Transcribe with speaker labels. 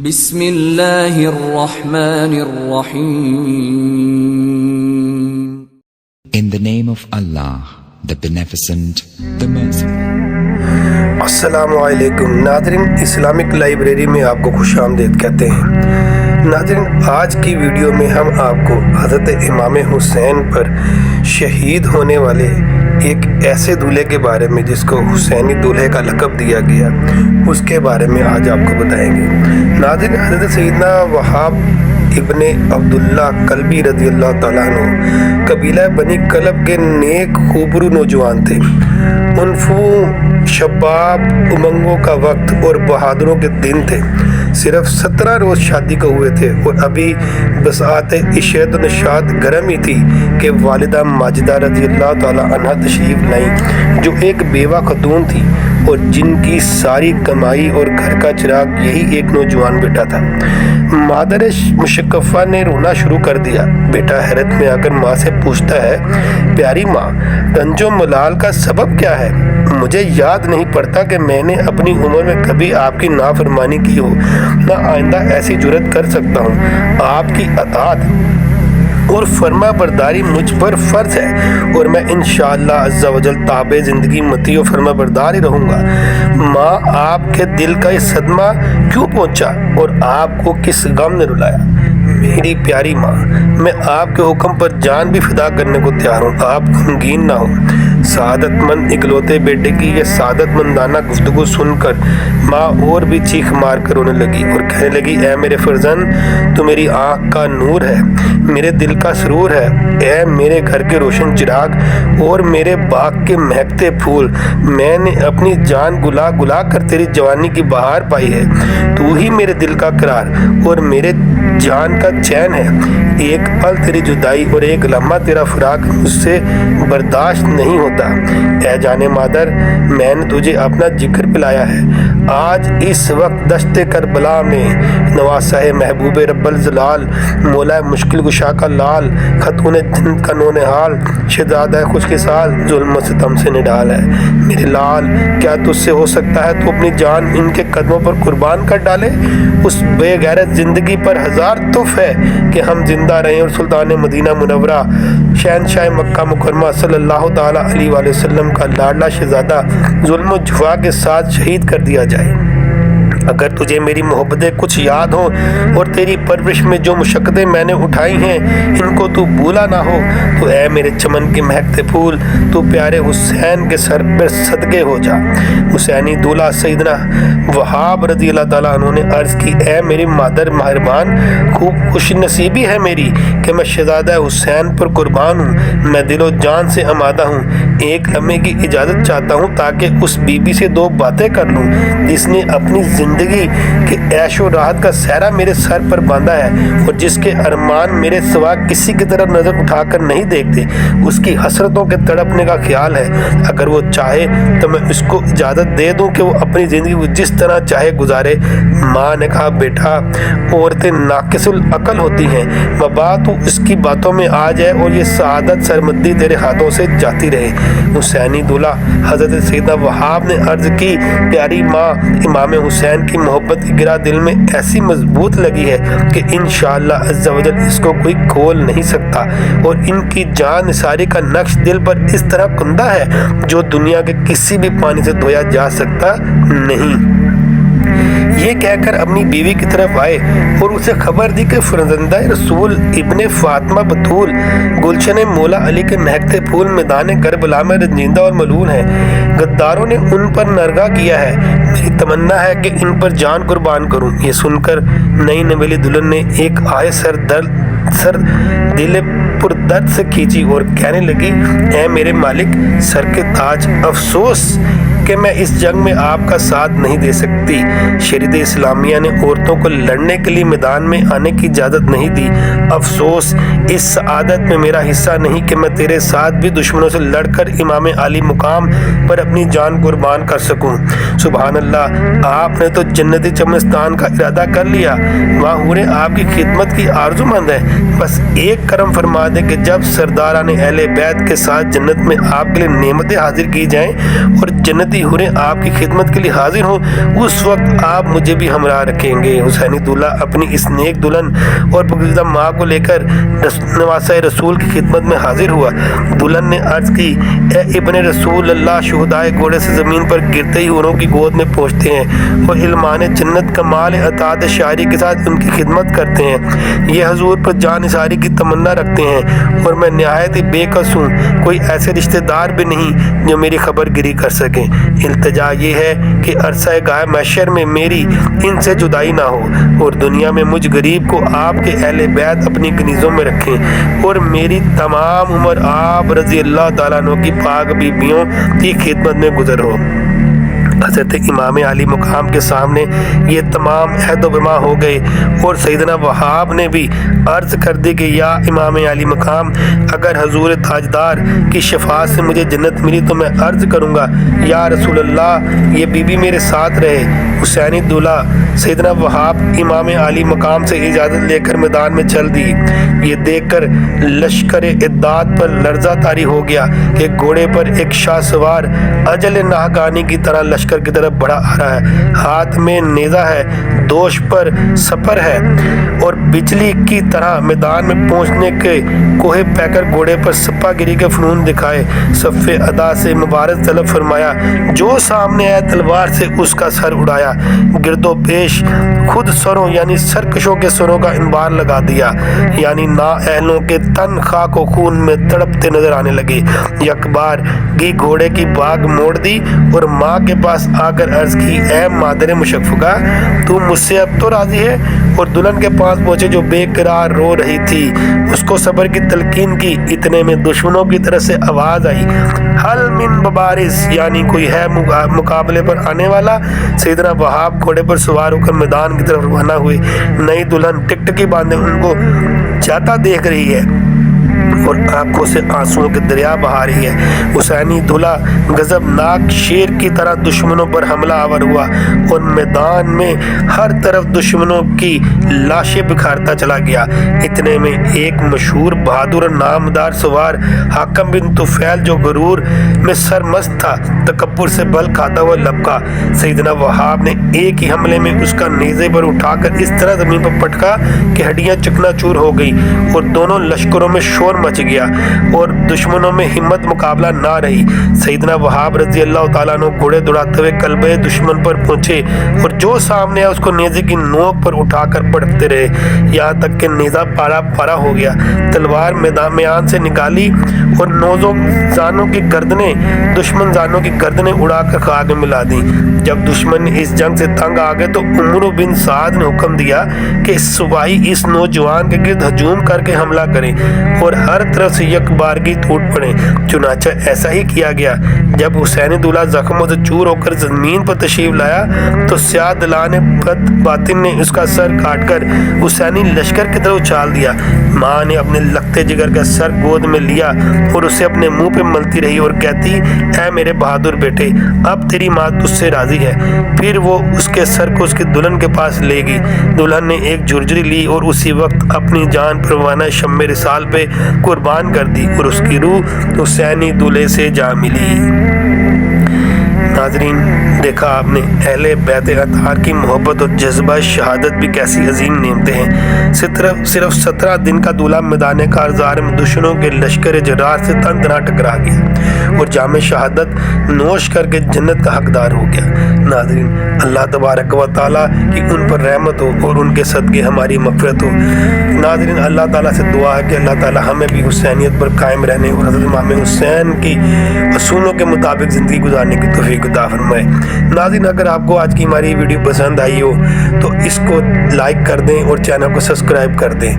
Speaker 1: بسم اللہ الرحمن الرحیم.
Speaker 2: In the name of Allah, the Beneficent, the Merciful.
Speaker 3: السلام علیکم ناظرین، اسلامک لائبریری میں آپ کو خوش آمدید کہتے ہیں۔ ناظرین، آج کی ویڈیو میں ہم آپ کو حضرت امام حسین پر شہید ہونے والے ایک ایسے دولہے کے بارے میں جس کو حسینی دولہے کا لقب دیا گیا، اس کے بارے میں آج آپ کو بتائیں گے۔ ناظرین، حضرت سیدنا وہاب ابن عبداللہ کلبی رضی اللہ تعالیٰ عنہ قبیلہ بنی کلب کے نیک خوبرو نوجوان تھے۔ انفوں شباب امنگوں کا وقت اور بہادروں کے دن تھے۔ صرف 17 روز شادی کو ہوئے تھے اور ابھی بساط عشرت و نشاط گرم ہی تھی کہ والدہ ماجدہ رضی اللہ تعالیٰ عنہ تشریف لائیں، جو ایک بیوہ خاتون تھی اور جن کی ساری کمائی اور گھر کا چراغ یہی ایک نوجوان بیٹا تھا۔ مادر مشکفہ نے رونا شروع کر دیا۔ بیٹا حیرت میں آ کر ماں سے پوچھتا ہے، پیاری ماں، رنج و ملال کا سبب کیا ہے؟ مجھے یاد نہیں پڑتا کہ میں نے اپنی عمر میں کبھی آپ کی نافرمانی کی ہو، نہ آئندہ ایسی جرت کر سکتا ہوں۔ آپ کی اطاعت اور فرما برداری مجھ پر فرض ہے اور میں انشاءاللہ عز و جل تابع زندگی مطیع و فرما بردار ہی رہوں گا۔ ماں، آپ کے دل کا یہ صدمہ کیوں پہنچا اور آپ کو کس غم نے رلایا؟ میری پیاری ماں، میں آپ کے حکم پر جان بھی فدا کرنے کو تیار ہوں، آپ غمگین نہ ہوں۔ سعادت مند اکلوتے بیٹے کی یہ سعادت مندانہ گفتگو سن کر ماں اور بھی چیخ مار کر رونے لگی اور کہنے لگی، اے میرے فرزند، تو میری آنکھ کا نور ہے، میرے دل کا سرور ہے، اے میرے گھر کے روشن چراغ اور میرے باغ کے مہکتے پھول، میں نے اپنی جان گلا گلا کر تیری جوانی کی بہار پائی ہے، تو ہی میرے دل کا قرار اور میرے جان کا چین ہے۔ ایک پل تیری جدائی اور ایک لمحہ تیرا فراق مجھ سے برداشت نہیں ہوتا۔ اے جان مادر، میں نے تجھے اپنا جگر پلایا ہے۔ آج اس وقت دشت کربلا میں نواسہ محبوب رب الجلال، مولا مشکل کشا کا لال، خاتون جنت کا نونہال، شہزادہ خوش خصال، ظلم و ستم سے نڈال ہے۔ میرے لال، کیا تجھ سے ہو سکتا ہے تو اپنی جان ان کے قدموں پر قربان کر ڈالے؟ اس بے غیرت زندگی پر ہزار تف ہے کہ ہم زندہ رہیں اور سلطان مدینہ منورہ شہنشاہ مکہ مکرمہ صلی اللہ تعالیٰ علیہ وآلہ وسلم کا لاڈلا شہزادہ ظلم و جفا کے ساتھ شہید کر دیا جائے۔ اگر تجھے میری محبتیں کچھ یاد ہوں اور تیری پرورش میں جو مشقتیں میں نے اٹھائی ہیں ان کو تو بھولا نہ ہو، تو اے میرے چمن کے مہکتے پھول، تو پیارے حسین کے سر پر صدقے ہو جا۔ حسینی دولہا سیدنا وہاب رضی اللہ تعالیٰ عنہ نے عرض کی، اے میری مادر مہربان، خوب خوش نصیبی ہے میری کہ میں شہزادہ حسین پر قربان ہوں۔ میں دل و جان سے آمادہ ہوں، ایک لمحے کی اجازت چاہتا ہوں تاکہ اس بی بی سے دو باتیں کر لوں جس نے اپنی زندگی کہ عیش و راحت کا سہرا میرے سر پر باندھا ہے اور جس کے ارمان میرے سوا کسی کی طرف نظر اٹھا کر نہیں دیکھتے، اس کی حسرتوں کے تڑپنے کا خیال ہے۔ اگر وہ چاہے تو میں اس کو اجازت دے دوں کہ وہ اپنی زندگی کو جس طرح چاہے گزارے۔ ماں نے کہا، بیٹا، عورتیں ناقص العقل ہوتی ہیں، مبادا تو اس کی باتوں میں آ جائے اور یہ سعادت سرمدی تیرے ہاتھوں سے جاتی رہے۔ حسینی دولہا حضرت سیدنا وہاب نے عرض کی، پیاری ماں، امام حسین کی محبت کی گرہ دل میں ایسی مضبوط لگی ہے کہ انشاءاللہ عز و جل اس کو کوئی کھول نہیں سکتا، اور ان کی جان نثاری کا نقش دل پر اس طرح کندہ ہے جو دنیا کے کسی بھی پانی سے دھویا جا سکتا نہیں۔ یہ کہہ کر اپنی بیوی کی طرف آئے اور اسے خبر دی کہ فرزندہ رسول ابن فاطمہ بطول گلشن مولا علی کے مہکتے پھول میدان کربلا میں رنجیدہ اور ملعون ہیں۔ غداروں نے ان پر نرگہ کیا ہے، میری تمنا ہے کہ ان پر جان قربان کروں۔ یہ سن کر نئی نویلی دلہن نے ایک آہ سر دل پر درد سے کھینچی اور کہنے لگی، اے میرے مالک، سر کے تاج، افسوس کہ میں اس جنگ میں آپ کا ساتھ نہیں دے سکتی۔ شریعت اسلامیہ نے عورتوں کو لڑنے کے لیے میدان میں آنے کی اجازت نہیں دی۔ افسوس، اس سعادت میں میرا حصہ نہیں کہ میں تیرے ساتھ بھی دشمنوں سے لڑ کر امام عالی مقام پر اپنی جان قربان کر سکوں۔ سبحان اللہ، آپ نے تو جنتی چمنستان کا ارادہ کر لیا، وہاں حوریں آپ کی خدمت کی آرزو مند ہیں۔ بس ایک کرم فرما دیں کہ جب سرداران اہل بیت کے ساتھ جنت میں آپ کے لیے نعمتیں حاضر کی جائیں اور جنتی جنتی حوریں آپ کی خدمت کے لیے حاضر ہوں اس وقت آپ مجھے بھی ہمراہ رکھیں گے۔ حسینی دولہا اپنی اس نیک دلہن اور پاکیزہ ماں کو لے کر نواسہ رسول کی خدمت میں حاضر ہوا۔ دلہن نے عرض کی، اے ابن رسول اللہ، شہدائے گھوڑے سے زمین پر گرتے ہی حوروں کی گود میں پہنچتے ہیں اور علمان جنت کمال اطاعت شاعری کے ساتھ ان کی خدمت کرتے ہیں۔ یہ حضور پر جان نثاری کی تمنا رکھتے ہیں اور میں نہایت ہی بے کس ہوں، کوئی ایسے رشتہ دار بھی نہیں جو میری خبر گیری کر سکیں۔ التجا یہ ہے کہ عرصہ گاہ محشر میں میری ان سے جدائی نہ ہو اور دنیا میں مجھ غریب کو آپ کے اہل بیت اپنی کنیزوں میں رکھیں اور میری تمام عمر آپ رضی اللہ تعالیٰ عنہ کی پاک بیبیوں کی خدمت میں گزر ہو۔ حضرت امام علی مقام کے سامنے یہ تمام عہد و پیمان ہو گئے اور سیدنا وہاب نے بھی عرض کر دی کہ یا امام علی مقام، اگر حضور تاجدار کی شفاعت سے مجھے جنت ملی تو میں عرض کروں گا یا رسول اللہ یہ بی بی میرے ساتھ رہے۔ حسینی دولہا سیدنا وہاب امام علی مقام سے اجازت لے کر میدان میں چل دی۔ یہ دیکھ کر لشکر اعداد پر لرزہ طاری ہو گیا کہ گھوڑے پر ایک شاہ سوار اجل ناگہانی کی طرح لشکر کی طرف بڑھا آ رہا ہے، ہاتھ میں نیزہ ہے، دوش پر سپر ہے اور بجلی کی طرح میدان میں پہنچنے کے کوہ پیکر گھوڑے پر سپا گیری کے فنون دکھائے۔ صف ادا سے مبارک طلب فرمایا، جو سامنے آیا تلوار سے اس کا سر اڑایا، گرد و پیش خود سروں یعنی سرکشوں کے سروں کا انبار لگا دیا، یعنی نا اہلوں کے تن خاک و خون میں تڑپتے نظر آنے لگے۔ یک بار گی گھوڑے کی باگ موڑ دی اور ماں کے پاس آ کر عرض کی، اے مادر مشفقہ، تو مجھ سے اب تو راضی ہے؟ اور دلہن کے پاس پہنچے جو بے قرار رو رہی تھی، اس کو صبر کی تلقین کی۔ اتنے میں دشمنوں کی طرف سے آواز آئی، حل من مبارز، یعنی کوئی ہے مقابلے پر آنے والا۔ سیدنا وہاب گھوڑے پر سوار ہو کر میدان کی طرف روانہ ہوئے۔ نئی دلہن ٹکٹکی باندھے ان کو جاتا دیکھ رہی ہے اور آنکھوں سے آنسوؤں کے دریا بہا رہی ہے۔ حسینی دولہا غضبناک شیر کی طرح دشمنوں پر حملہ آور ہوا اور میدان میں ہر طرف دشمنوں کی لاشیں بکھارتا چلا گیا۔ اتنے میں ایک مشہور بہادر اور نامدار سوار حاکم بن طفیل جو غرور میں سرمست تھا، تکبر سے بل کھاتا ہوا لپکا۔ سیدنا وہاب نے ایک ہی حملے میں اس کا نیزے پر اٹھا کر اس طرح زمین پر پٹکا کہ ہڈیاں چکنا چور ہو گئی اور دونوں لشکروں میں شور مچ گیا اور دشمنوں میں ہمت مقابلہ نہ رہی۔ سیدنا وہاب رضی اللہ تعالیٰ عنہ گھوڑے دوڑاتے ہوئے قلبے دشمن پر پہنچے اور جو سامنے آیا اس کو نیزے کی نوک پر اٹھا کر پٹکتے رہے یہاں تک کہ نیزہ پارا پارا ہو گیا۔ تلوار میان سے نکالی اور نوزوں زانوں کی گردنیں دشمن زانوں کی گردنیں اڑا کر خاک میں ملا دی۔ جب دشمن اس جنگ سے تنگ آ گئے تو عمرو بن سعد نے حکم دیا کہ سپاہی اس نوجوان کے گرد ہجوم کر کے حملہ کریں اور ہر طرف سے یک بارگی ٹوٹ پڑے۔ چنانچہ ایسا ہی کیا گیا۔ جب حسینی دولہا زخموں سے چور ہو کر زمین پر تشریف لایا تو سیاہ دلان بد باطن نے اس کا سر کاٹ کر حسینی لشکر کی طرف اچھال دیا۔ ماں نے اپنے لگتے جگر کا سر گود میں لیا اور اسے اپنے منہ پہ ملتی رہی اور کہتی، اے میرے بہادر بیٹے، اب تیری ماں تجھ سے راضی ہے۔ پھر وہ اس کے سر کو اس کی دلہن کے پاس لے گئی۔ دلہن نے ایک جھرجھری لی اور اسی وقت اپنی جان پروانہ شمع رسال پہ قربان کر دی اور اس کی روح حسینی دولہے سے جا ملی۔ ناظرین، دیکھا آپ نے اہل بیت اطہار کی محبت اور جذبہ شہادت بھی کیسی عظیم نعمتیں ہیں۔ صرف 17 دن کا دولہا میدان کارزار میں دشمنوں کے لشکر جرار سے تن تنہا ٹکرا گیا اور جام شہادت نوش کر کے جنت کا حقدار ہو گیا۔ ناظرین، اللہ تبارک و تعالیٰ کی ان پر رحمت ہو اور ان کے صدقے ہماری مغفرت ہو۔ ناظرین، اللہ تعالیٰ سے دعا ہے کہ اللہ تعالیٰ ہمیں بھی حسینیت پر قائم رہنے اور حضرت امام حسین کی اصولوں کے مطابق زندگی گزارنے کی توفیق عطا فرمائے۔ ناظرین، اگر آپ کو آج کی ہماری ویڈیو پسند آئی ہو تو اس کو لائک کر دیں اور چینل کو سبسکرائب کر دیں۔